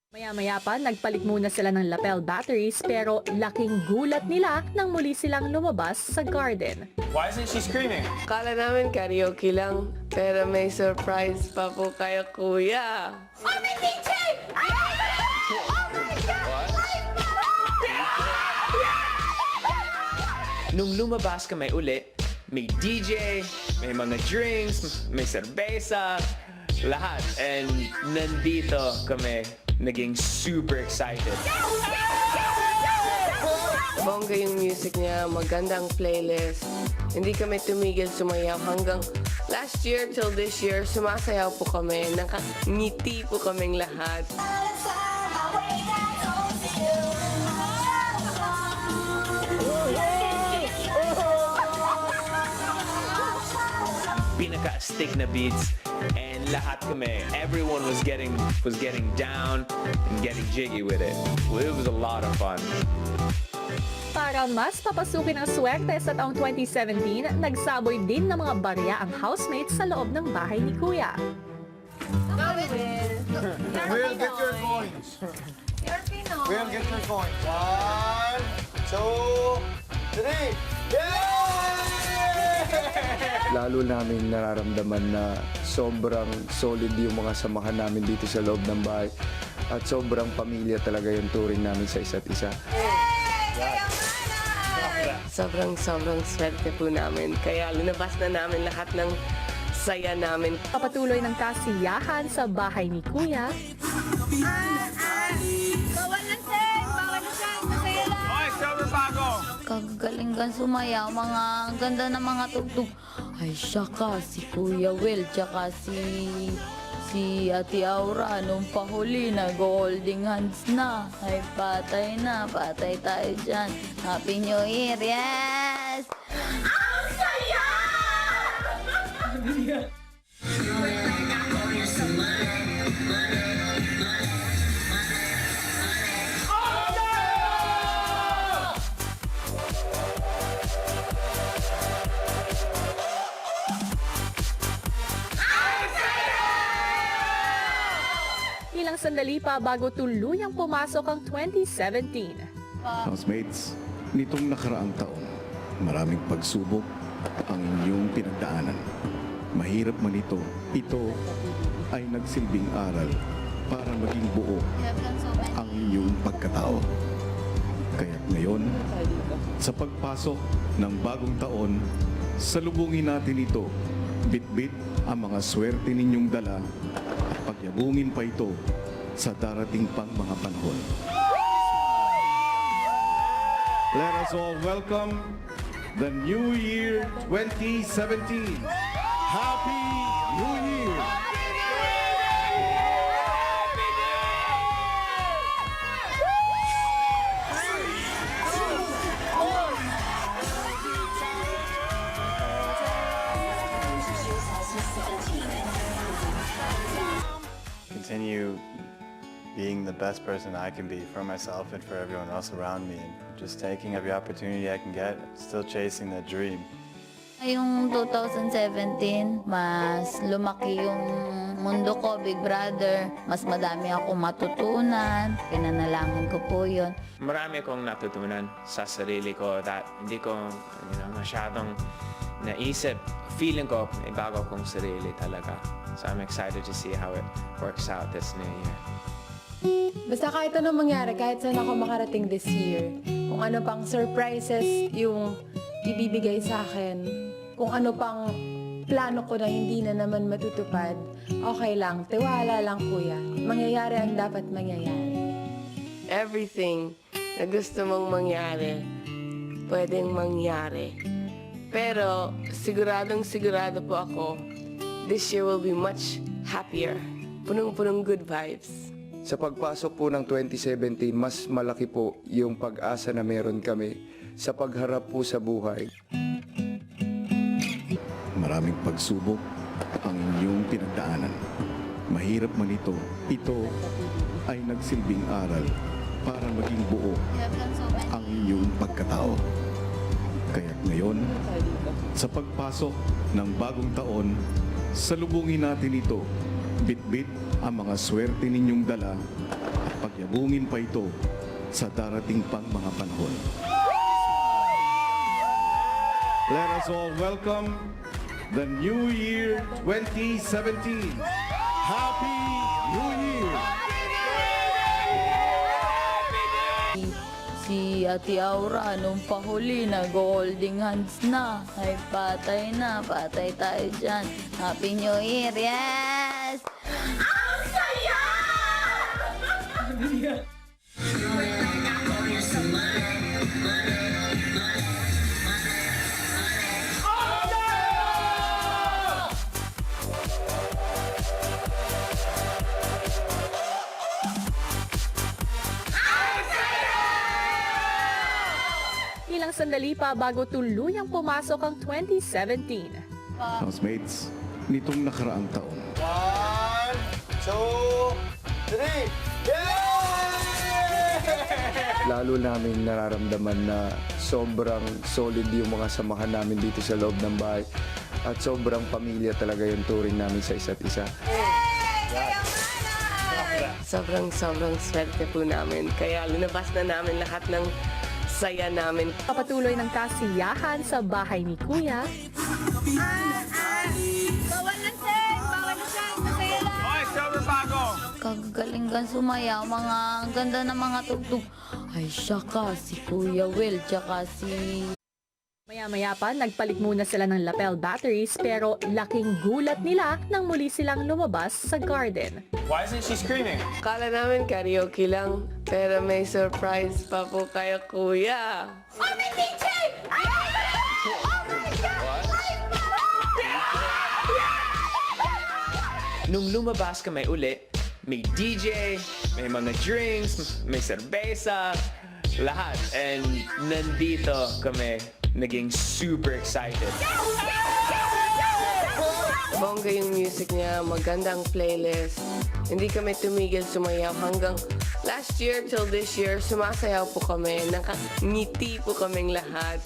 Maya-maya pa, nagpalit muna sila ng lapel batteries pero laking gulat nila nang muli silang lumabas sa garden. Why isn't she screaming? Kala namin karaoke lang, pero may surprise pa po kayo, kuya. Nung lumabas kami uli, may DJ, may mga drinks, may serbesa, lahat. And nandito kami, naging super excited. Bongga yung music niya, magandang playlist. Hindi kami tumigil sumayaw hanggang last year till this year, sumasayaw po kami. Nakangiti po kaming lahat. Pinaka-stick na beats, and lahat kami, everyone was getting down and getting jiggy with it. It was a lot of fun. Para mas papasukin ang swerte sa taong 2017, nagsaboy din ng mga barya ang housemates sa loob ng bahay ni Kuya. We'll get your coins. You're Pinoy. We'll get your coins. 1, 2, 3. Yay! Lalo namin nararamdaman na sobrang solid yung mga samahan namin dito sa loob ng bahay. At sobrang pamilya talaga yung turing namin sa isa't isa. Sobrang swerte po namin. Kaya linabas na namin lahat ng saya namin. Papatuloy ng kasiyahan sa bahay ni Kuya. Bawal na sing! Bawal na sing! Masaya lang! Kagaling kang sumayaw, mga ang ganda ng mga tugtog. Ay, siya ka, si Kuya Will, tsaka si Ate Aura, nung pahuli, nag-holding hands na. Ay, patay na, patay tayo dyan. Happy New Year, yes! Ang saya! Ilang sandali pa bago tuluyang pumasok ang 2017. Housemates, nitong nakaraang taon, maraming pagsubok ang inyong pinagdaanan. Mahirap man ito ay nagsilbing aral para maging buo ang inyong pagkatao. Kaya't ngayon, sa pagpasok ng bagong taon, salubungin natin ito, bit-bit ang mga swerte ninyong dala at pagyabungin pa ito sa darating pang mga panahon. Let us all welcome the New Year 2017. Happy New Year! Continue being the best person I can be for myself and for everyone else around me, and just taking every opportunity I can get, still chasing that dream. Yung 2017, mas lumaki yung mundo ko, Big Brother. Mas madami akong matutunan. Pinanalangin ko po yun. Marami akong natutunan sa sarili ko that hindi ko masyadong naisip. Feeling ko may bago kong sarili talaga. So I'm excited to see how it works out this new year. Basta kahit anong mangyari, kahit saan ako makarating this year, kung ano pang surprises yung ibibigay sa akin, kung ano pang plano ko na hindi na naman matutupad, okay lang, tiwala lang kuya. Mangyayari ang dapat mangyayari. Everything na gusto mong mangyari, pwedeng mangyari. Pero sigurado po ako, this year will be much happier. Punong-punong good vibes. Sa pagpasok po ng 2017, mas malaki po yung pag-asa na meron kami sa pagharap po sa buhay. Maraming pagsubok ang inyong pinagdaanan. Mahirap man ito ay nagsilbing aral para maging buo ang inyong pagkatao. Kaya't ngayon, sa pagpasok ng bagong taon, salubungin natin ito, bit-bit ang mga swerte ninyong dala at Pagyabungin pa ito sa darating pang mga panahon. Let us all welcome the New Year 2017. Happy New Year! Si Ate Aura, nung pahuli, nag-holding hands na. Ay, patay na. Patay tayo dyan. Happy New Year! Yes! Ang saya! Ilang sandali pa bago tuluyang pumasok ang 2017. Housemates, nitong nakaraang taon, 1, 2, 3. Yay! Lalo namin nararamdaman na sobrang solid yung mga samahan namin dito sa loob ng bahay. At sobrang pamilya talaga yung turing namin sa isa't isa. Sobrang swerte po namin. Kaya lunabas na namin lahat ng saya namin. Papatuloy ng kasiyahan sa bahay ni Kuya. Bawal na, Sen! Bawal na, Sen! Masaya lang! Hoy, Silver Bago! Kagagaling kan sumayaw, mga ang ganda ng mga tugtog. Ay, siya ka, si Kuya Will, tsaka si... Maya-maya pa, nagpalit muna sila ng lapel batteries pero laking gulat nila nang muli silang lumabas sa garden. Why isn't she screaming? Kala namin karaoke lang, pero may surprise pa po kay Kuya. Oh, may DJ! Ay! Oh my God! Nung lumabas kami uli, may DJ, may mga drinks, may serbesa, lahat. And nandito kami, naging super excited. Bongga yung music niya, maganda ang playlist. Hindi kami tumigil sumayaw hanggang last year till this year, sumasayaw po kami. Nakangiti po kaming lahat.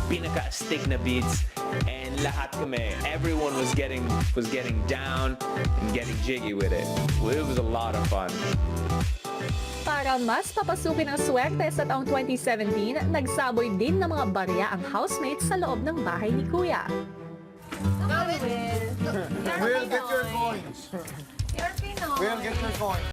Pinaka-stick na beats, and lahat kami, everyone was getting down and getting jiggy with it. It was a lot of fun. Para mas papasukin ang swerte sa taong 2017, nagsaboy din ng mga barya ang housemates sa loob ng bahay ni Kuya. We'll get your coins. You're Pinoy. We'll get your coins.